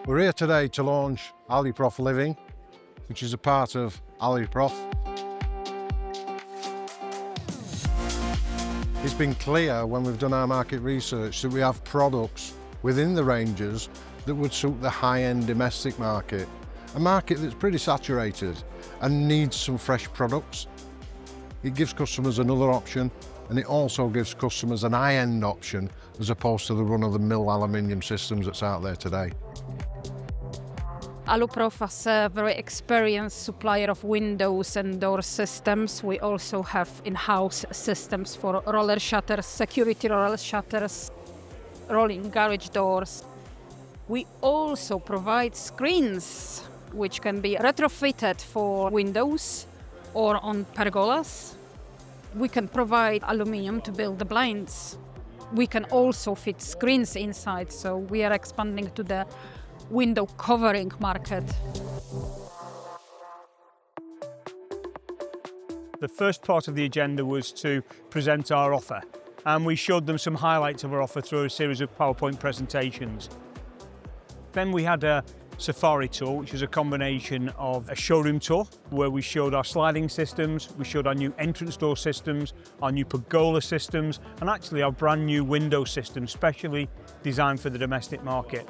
We're here today to launch Aluprof Living, which is a part of Aluprof. It's been clear when we've done our market research that we have products within the ranges that would suit the high-end domestic market, a market that's pretty saturated and needs some fresh products. It gives customers another option, and it also gives customers an high-end option as opposed to the run-of-the-mill aluminium systems that's out there today. Aluprof is a very experienced supplier of windows and door systems. We also have in-house systems for roller shutters, security roller shutters, rolling garage doors. We also provide screens which can be retrofitted for windows or on pergolas. We can provide aluminium to build the blinds. We can also fit screens inside, so we are expanding to the window covering market. The first part of the agenda was to present our offer, and we showed them some highlights of our offer through a series of PowerPoint presentations. Then we had a safari tour, which was a combination of a showroom tour where we showed our sliding systems, we showed our new entrance door systems, our new pergola systems, and actually our brand new window system, specially designed for the domestic market.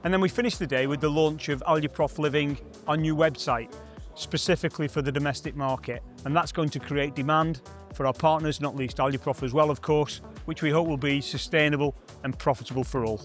And then we finished the day with the launch of Aluprof Living, our new website, specifically for the domestic market. And that's going to create demand for our partners, not least Aluprof as well, of course, which we hope will be sustainable and profitable for all.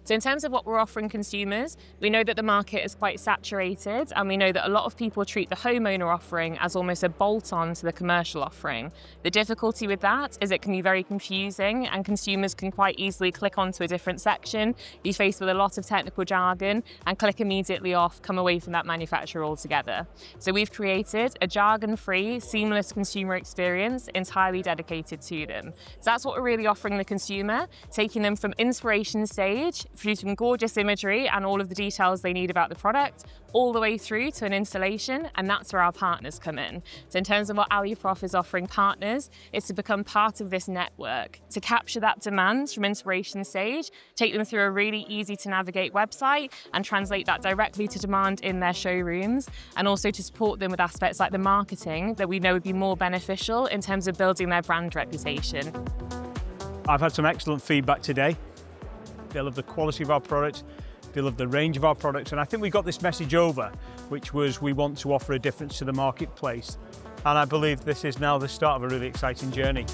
So in terms of what we're offering consumers, we know that the market is quite saturated, and we know that a lot of people treat the homeowner offering as almost a bolt-on to the commercial offering. The difficulty with that is it can be very confusing, and consumers can quite easily click onto a different section, be faced with a lot of technical jargon, and click immediately off, come away from that manufacturer altogether. So we've created a jargon-free, seamless consumer experience entirely dedicated to them. So that's what we're really offering the consumer, taking them from inspiration stage, producing gorgeous imagery and all of the details they need about the product, all the way through to an installation, and that's where our partners come in. So in terms of what Aluprof is offering partners, is to become part of this network, to capture that demand from inspiration stage, take them through a really easy to navigate website and translate that directly to demand in their showrooms, and also to support them with aspects like the marketing that we know would be more beneficial in terms of building their brand reputation. I've had some excellent feedback today. They love the quality of our products, they love the range of our products, and I think we got this message over, which was we want to offer a difference to the marketplace. And I believe this is now the start of a really exciting journey.